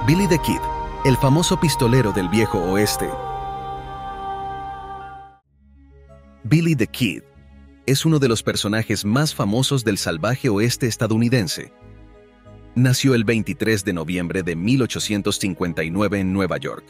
Billy the Kid, el famoso pistolero del viejo oeste. Billy the Kid es uno de los personajes más famosos del salvaje oeste estadounidense. Nació el 23 de noviembre de 1859 en Nueva York.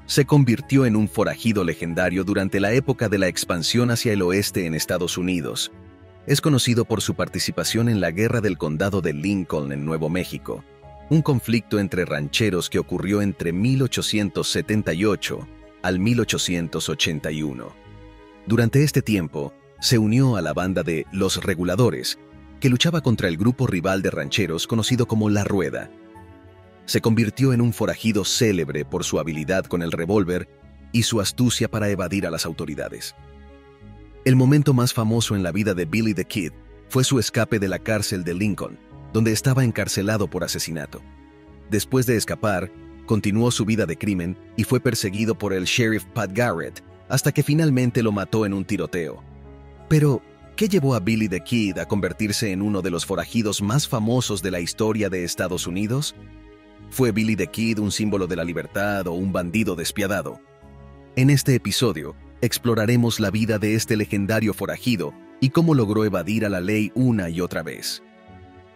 Se convirtió en un forajido legendario durante la época de la expansión hacia el oeste en Estados Unidos. Es conocido por su participación en la Guerra del Condado de Lincoln en Nuevo México, un conflicto entre rancheros que ocurrió entre 1878 al 1881. Durante este tiempo, se unió a la banda de Los Reguladores, que luchaba contra el grupo rival de rancheros conocido como La Rueda. Se convirtió en un forajido célebre por su habilidad con el revólver y su astucia para evadir a las autoridades. El momento más famoso en la vida de Billy the Kid fue su escape de la cárcel de Lincoln, donde estaba encarcelado por asesinato. Después de escapar, continuó su vida de crimen y fue perseguido por el sheriff Pat Garrett hasta que finalmente lo mató en un tiroteo. Pero, ¿qué llevó a Billy the Kid a convertirse en uno de los forajidos más famosos de la historia de Estados Unidos? ¿Fue Billy the Kid un símbolo de la libertad o un bandido despiadado? En este episodio, exploraremos la vida de este legendario forajido y cómo logró evadir a la ley una y otra vez.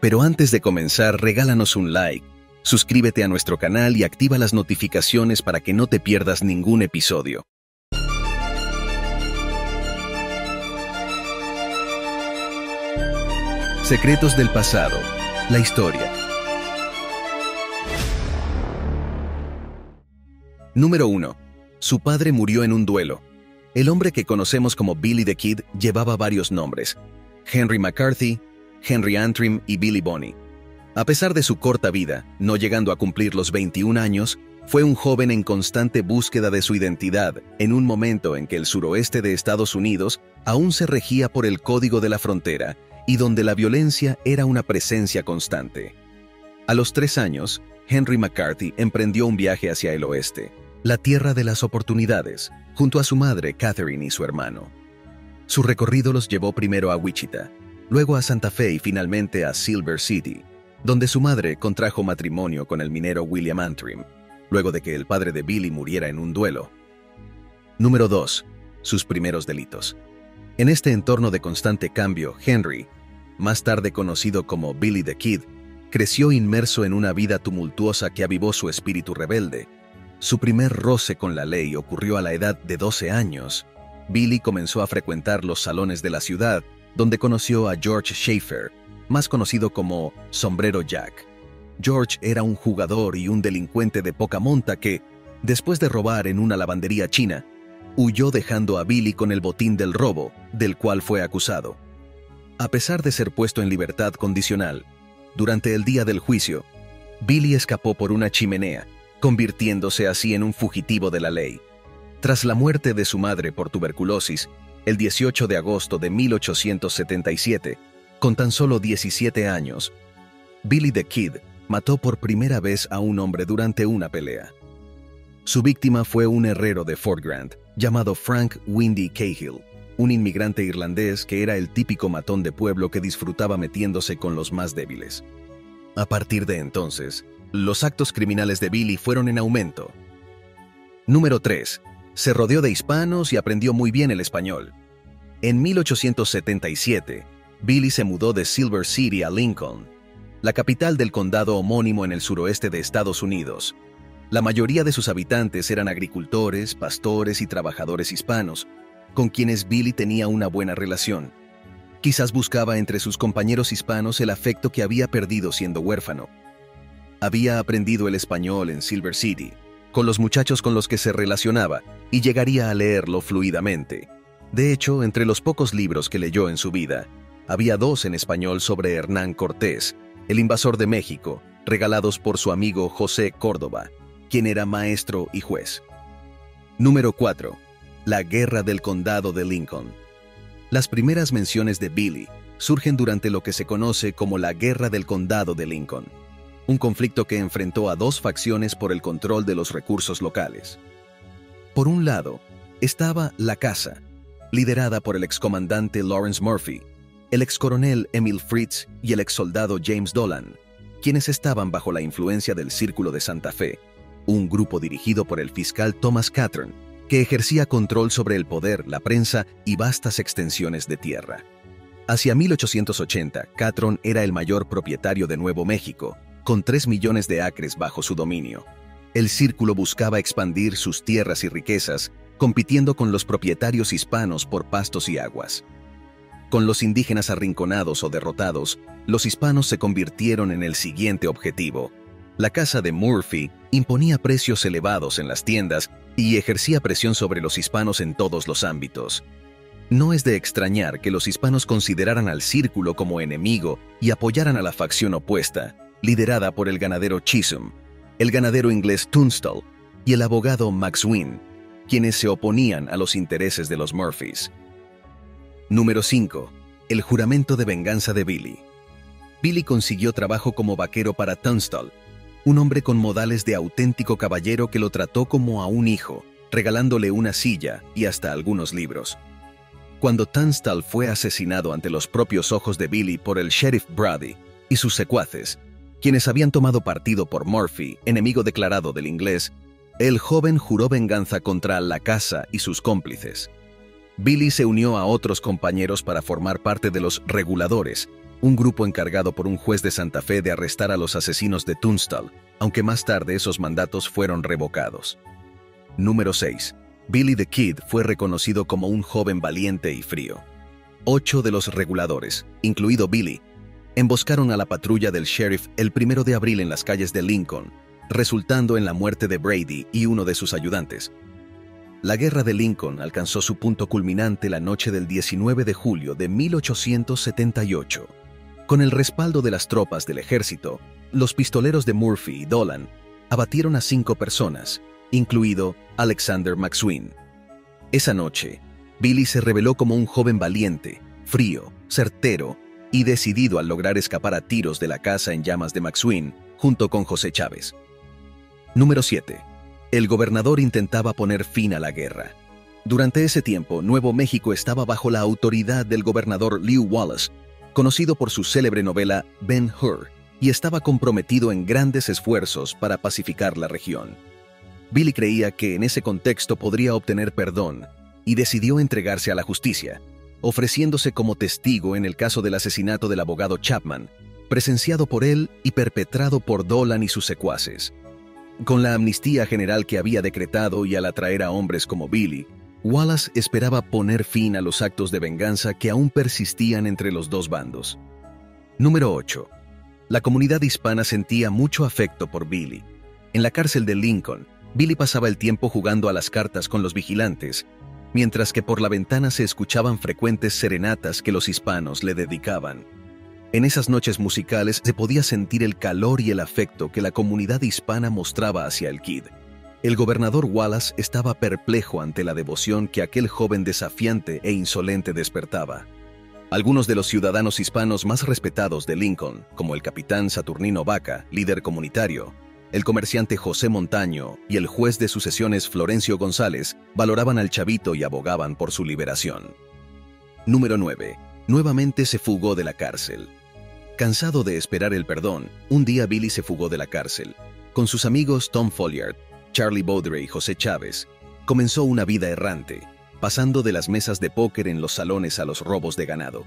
Pero antes de comenzar, regálanos un like, suscríbete a nuestro canal y activa las notificaciones para que no te pierdas ningún episodio. Secretos del pasado, la historia. Número 1. Su padre murió en un duelo. El hombre que conocemos como Billy the Kid llevaba varios nombres: Henry McCarthy, Henry Antrim y Billy Bonney. A pesar de su corta vida, no llegando a cumplir los 21 años, fue un joven en constante búsqueda de su identidad en un momento en que el suroeste de Estados Unidos aún se regía por el código de la frontera y donde la violencia era una presencia constante. A los 3 años, Henry McCarthy emprendió un viaje hacia el oeste, la tierra de las oportunidades, junto a su madre Catherine y su hermano. Su recorrido los llevó primero a Wichita, luego a Santa Fe y finalmente a Silver City, donde su madre contrajo matrimonio con el minero William Antrim, luego de que el padre de Billy muriera en un duelo. Número 2. Sus primeros delitos. En este entorno de constante cambio, Henry, más tarde conocido como Billy the Kid, creció inmerso en una vida tumultuosa que avivó su espíritu rebelde. Su primer roce con la ley ocurrió a la edad de 12 años. Billy comenzó a frecuentar los salones de la ciudad, donde conoció a George Schaefer, más conocido como Sombrero Jack. George era un jugador y un delincuente de poca monta que, después de robar en una lavandería china, huyó dejando a Billy con el botín del robo, del cual fue acusado. A pesar de ser puesto en libertad condicional, durante el día del juicio, Billy escapó por una chimenea, convirtiéndose así en un fugitivo de la ley. Tras la muerte de su madre por tuberculosis, el 18 de agosto de 1877, con tan solo 17 años, Billy the Kid mató por primera vez a un hombre durante una pelea. Su víctima fue un herrero de Fort Grant, llamado Frank Windy Cahill, un inmigrante irlandés que era el típico matón de pueblo que disfrutaba metiéndose con los más débiles. A partir de entonces, los actos criminales de Billy fueron en aumento. Número 3. Se rodeó de hispanos y aprendió muy bien el español. En 1877, Billy se mudó de Silver City a Lincoln, la capital del condado homónimo en el suroeste de Estados Unidos. La mayoría de sus habitantes eran agricultores, pastores y trabajadores hispanos, con quienes Billy tenía una buena relación. Quizás buscaba entre sus compañeros hispanos el afecto que había perdido siendo huérfano. Había aprendido el español en Silver City, con los muchachos con los que se relacionaba, y llegaría a leerlo fluidamente. De hecho, entre los pocos libros que leyó en su vida, había 2 en español sobre Hernán Cortés, el invasor de México, regalados por su amigo José Córdoba, quien era maestro y juez. Número 4. La Guerra del Condado de Lincoln. Las primeras menciones de Billy surgen durante lo que se conoce como la Guerra del Condado de Lincoln, un conflicto que enfrentó a 2 facciones por el control de los recursos locales. Por un lado, estaba la Casa, liderada por el excomandante Lawrence Murphy, el excoronel Emil Fritz y el exsoldado James Dolan, quienes estaban bajo la influencia del Círculo de Santa Fe, un grupo dirigido por el fiscal Thomas Catron, que ejercía control sobre el poder, la prensa y vastas extensiones de tierra. Hacia 1880, Catron era el mayor propietario de Nuevo México, con 3 millones de acres bajo su dominio. El Círculo buscaba expandir sus tierras y riquezas, compitiendo con los propietarios hispanos por pastos y aguas. Con los indígenas arrinconados o derrotados, los hispanos se convirtieron en el siguiente objetivo. La casa de Murphy imponía precios elevados en las tiendas y ejercía presión sobre los hispanos en todos los ámbitos. No es de extrañar que los hispanos consideraran al Círculo como enemigo y apoyaran a la facción opuesta, liderada por el ganadero Chisholm, el ganadero inglés Tunstall y el abogado McSween, quienes se oponían a los intereses de los Murphys. Número 5. El juramento de venganza de Billy. Billy consiguió trabajo como vaquero para Tunstall, un hombre con modales de auténtico caballero que lo trató como a un hijo, regalándole una silla y hasta algunos libros. Cuando Tunstall fue asesinado ante los propios ojos de Billy por el sheriff Brady y sus secuaces, quienes habían tomado partido por Murphy, enemigo declarado del inglés, el joven juró venganza contra la casa y sus cómplices. Billy se unió a otros compañeros para formar parte de los Reguladores, un grupo encargado por un juez de Santa Fe de arrestar a los asesinos de Tunstall, aunque más tarde esos mandatos fueron revocados. Número 6. Billy the Kid fue reconocido como un joven valiente y frío. 8 de los Reguladores, incluido Billy, emboscaron a la patrulla del sheriff el 1 de abril en las calles de Lincoln, resultando en la muerte de Brady y uno de sus ayudantes. La guerra de Lincoln alcanzó su punto culminante la noche del 19 de julio de 1878. Con el respaldo de las tropas del ejército, los pistoleros de Murphy y Dolan abatieron a 5 personas, incluido Alexander McSween. Esa noche, Billy se reveló como un joven valiente, frío, certero y decidido al lograr escapar a tiros de la casa en llamas de McSween junto con José Chávez. Número 7. El gobernador intentaba poner fin a la guerra. Durante ese tiempo, Nuevo México estaba bajo la autoridad del gobernador Lew Wallace, conocido por su célebre novela Ben-Hur, y estaba comprometido en grandes esfuerzos para pacificar la región. Billy creía que en ese contexto podría obtener perdón y decidió entregarse a la justicia, ofreciéndose como testigo en el caso del asesinato del abogado Chapman, presenciado por él y perpetrado por Dolan y sus secuaces. Con la amnistía general que había decretado y al atraer a hombres como Billy, Wallace esperaba poner fin a los actos de venganza que aún persistían entre los dos bandos. Número 8. La comunidad hispana sentía mucho afecto por Billy. En la cárcel de Lincoln, Billy pasaba el tiempo jugando a las cartas con los vigilantes, mientras que por la ventana se escuchaban frecuentes serenatas que los hispanos le dedicaban. En esas noches musicales se podía sentir el calor y el afecto que la comunidad hispana mostraba hacia el Kid. El gobernador Wallace estaba perplejo ante la devoción que aquel joven desafiante e insolente despertaba. Algunos de los ciudadanos hispanos más respetados de Lincoln, como el capitán Saturnino Vaca, líder comunitario, el comerciante José Montaño y el juez de sucesiones Florencio González, valoraban al chavito y abogaban por su liberación. Número 9. Nuevamente se fugó de la cárcel. Cansado de esperar el perdón, un día Billy se fugó de la cárcel. Con sus amigos Tom Folliard, Charlie Baudry y José Chávez, comenzó una vida errante, pasando de las mesas de póker en los salones a los robos de ganado.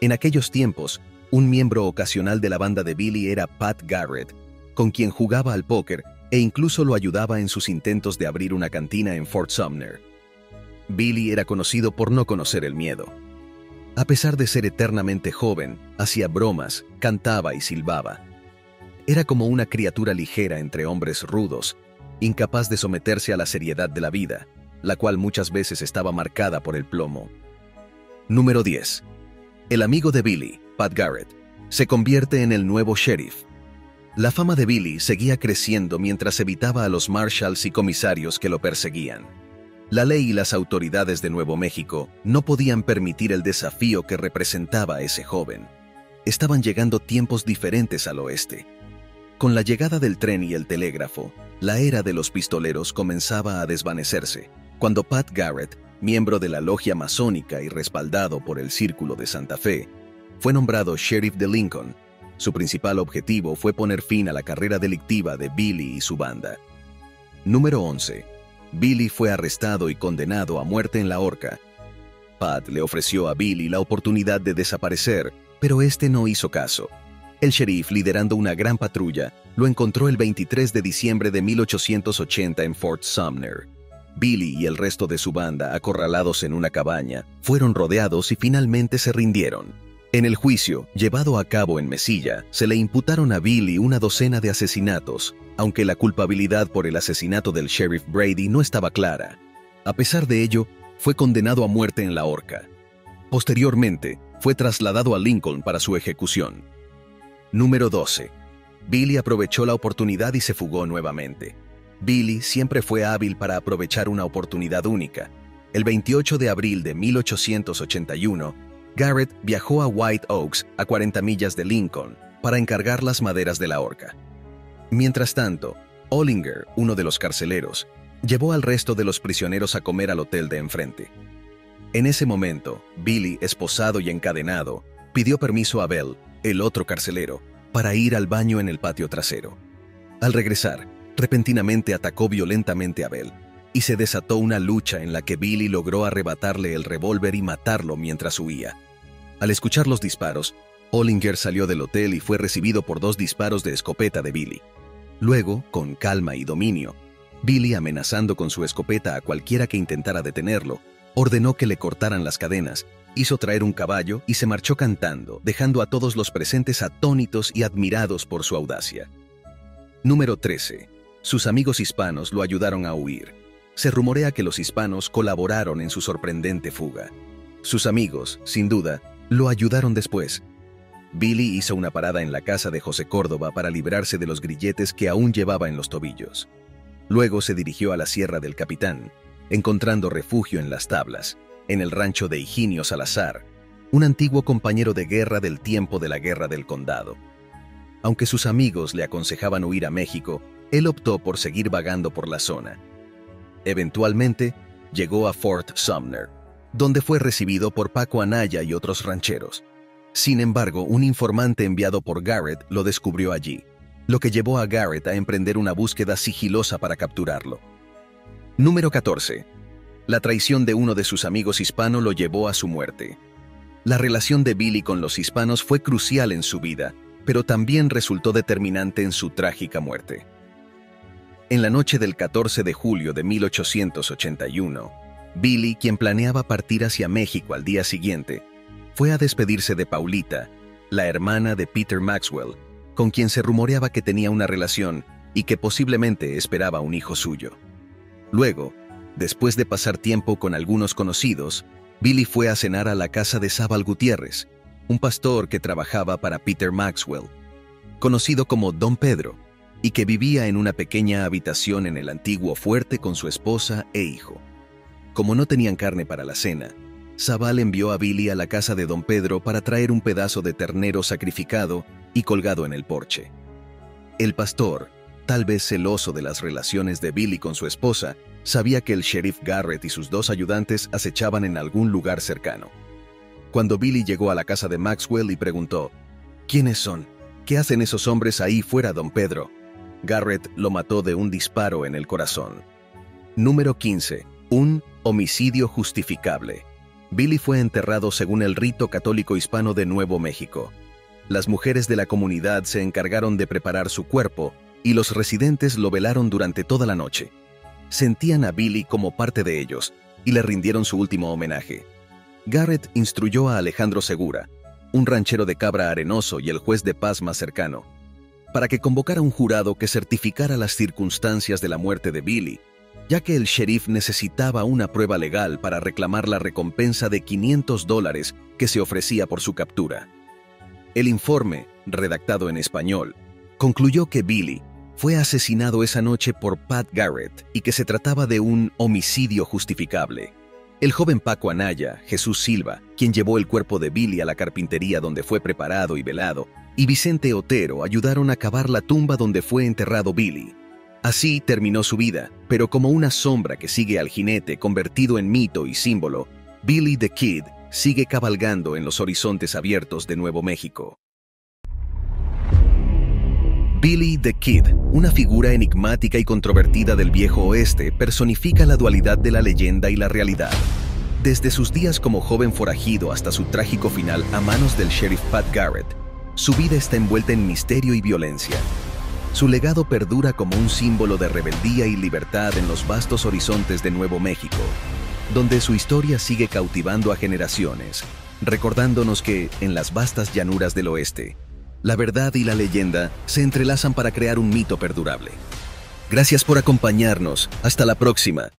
En aquellos tiempos, un miembro ocasional de la banda de Billy era Pat Garrett, con quien jugaba al póker e incluso lo ayudaba en sus intentos de abrir una cantina en Fort Sumner. Billy era conocido por no conocer el miedo. A pesar de ser eternamente joven, hacía bromas, cantaba y silbaba. Era como una criatura ligera entre hombres rudos, incapaz de someterse a la seriedad de la vida, la cual muchas veces estaba marcada por el plomo. Número 10. El amigo de Billy, Pat Garrett, se convierte en el nuevo sheriff. La fama de Billy seguía creciendo mientras evitaba a los marshals y comisarios que lo perseguían. La ley y las autoridades de Nuevo México no podían permitir el desafío que representaba a ese joven. Estaban llegando tiempos diferentes al oeste. Con la llegada del tren y el telégrafo, la era de los pistoleros comenzaba a desvanecerse, cuando Pat Garrett, miembro de la logia masónica y respaldado por el Círculo de Santa Fe, fue nombrado sheriff de Lincoln. Su principal objetivo fue poner fin a la carrera delictiva de Billy y su banda. Número 11. Billy fue arrestado y condenado a muerte en la horca. Pat le ofreció a Billy la oportunidad de desaparecer, pero este no hizo caso. El sheriff, liderando una gran patrulla, lo encontró el 23 de diciembre de 1880 en Fort Sumner. Billy y el resto de su banda, acorralados en una cabaña, fueron rodeados y finalmente se rindieron. En el juicio, llevado a cabo en Mesilla, se le imputaron a Billy una docena de asesinatos, aunque la culpabilidad por el asesinato del sheriff Brady no estaba clara. A pesar de ello, fue condenado a muerte en la horca. Posteriormente, fue trasladado a Lincoln para su ejecución. Número 12. Billy aprovechó la oportunidad y se fugó nuevamente. Billy siempre fue hábil para aprovechar una oportunidad única. El 28 de abril de 1881, Garrett viajó a White Oaks, a 40 millas de Lincoln, para encargar las maderas de la horca. Mientras tanto, Ollinger, uno de los carceleros, llevó al resto de los prisioneros a comer al hotel de enfrente. En ese momento, Billy, esposado y encadenado, pidió permiso a Bell, el otro carcelero, para ir al baño en el patio trasero. Al regresar, repentinamente atacó violentamente a Bell, y se desató una lucha en la que Billy logró arrebatarle el revólver y matarlo mientras huía. Al escuchar los disparos, Ollinger salió del hotel y fue recibido por 2 disparos de escopeta de Billy. Luego, con calma y dominio, Billy, amenazando con su escopeta a cualquiera que intentara detenerlo, ordenó que le cortaran las cadenas, hizo traer un caballo y se marchó cantando, dejando a todos los presentes atónitos y admirados por su audacia. Número 13. Sus amigos hispanos lo ayudaron a huir. Se rumorea que los hispanos colaboraron en su sorprendente fuga. Sus amigos, sin duda, lo ayudaron después. Billy hizo una parada en la casa de José Córdoba para librarse de los grilletes que aún llevaba en los tobillos. Luego se dirigió a la Sierra del Capitán, encontrando refugio en las tablas, en el rancho de Higinio Salazar, un antiguo compañero de guerra del tiempo de la Guerra del Condado. Aunque sus amigos le aconsejaban huir a México, él optó por seguir vagando por la zona. Eventualmente, llegó a Fort Sumner, donde fue recibido por Paco Anaya y otros rancheros. Sin embargo, un informante enviado por Garrett lo descubrió allí, lo que llevó a Garrett a emprender una búsqueda sigilosa para capturarlo. Número 14. La traición de uno de sus amigos hispanos lo llevó a su muerte. La relación de Billy con los hispanos fue crucial en su vida, pero también resultó determinante en su trágica muerte. En la noche del 14 de julio de 1881, Billy, quien planeaba partir hacia México al día siguiente, fue a despedirse de Paulita, la hermana de Peter Maxwell, con quien se rumoreaba que tenía una relación y que posiblemente esperaba un hijo suyo. Luego, después de pasar tiempo con algunos conocidos, Billy fue a cenar a la casa de Zabal Gutiérrez, un pastor que trabajaba para Peter Maxwell, conocido como Don Pedro, y que vivía en una pequeña habitación en el antiguo fuerte con su esposa e hijo. Como no tenían carne para la cena, Zabal envió a Billy a la casa de Don Pedro para traer un pedazo de ternero sacrificado y colgado en el porche. El pastor, tal vez celoso de las relaciones de Billy con su esposa, sabía que el sheriff Garrett y sus 2 ayudantes acechaban en algún lugar cercano. Cuando Billy llegó a la casa de Maxwell y preguntó, ¿quiénes son? ¿Qué hacen esos hombres ahí fuera, Don Pedro? Garrett lo mató de un disparo en el corazón. Número 15. Un homicidio justificable. Billy fue enterrado según el rito católico hispano de Nuevo México. Las mujeres de la comunidad se encargaron de preparar su cuerpo y los residentes lo velaron durante toda la noche. Sentían a Billy como parte de ellos y le rindieron su último homenaje. Garrett instruyó a Alejandro Segura, un ranchero de Cabra Arenoso y el juez de paz más cercano, para que convocara un jurado que certificara las circunstancias de la muerte de Billy, ya que el sheriff necesitaba una prueba legal para reclamar la recompensa de $500 que se ofrecía por su captura. El informe, redactado en español, concluyó que Billy fue asesinado esa noche por Pat Garrett y que se trataba de un homicidio justificable. El joven Paco Anaya, Jesús Silva, quien llevó el cuerpo de Billy a la carpintería donde fue preparado y velado, y Vicente Otero ayudaron a cavar la tumba donde fue enterrado Billy. Así terminó su vida, pero como una sombra que sigue al jinete convertido en mito y símbolo, Billy the Kid sigue cabalgando en los horizontes abiertos de Nuevo México. Billy the Kid, una figura enigmática y controvertida del viejo oeste, personifica la dualidad de la leyenda y la realidad. Desde sus días como joven forajido hasta su trágico final a manos del sheriff Pat Garrett, su vida está envuelta en misterio y violencia. Su legado perdura como un símbolo de rebeldía y libertad en los vastos horizontes de Nuevo México, donde su historia sigue cautivando a generaciones, recordándonos que, en las vastas llanuras del oeste, la verdad y la leyenda se entrelazan para crear un mito perdurable. Gracias por acompañarnos. Hasta la próxima.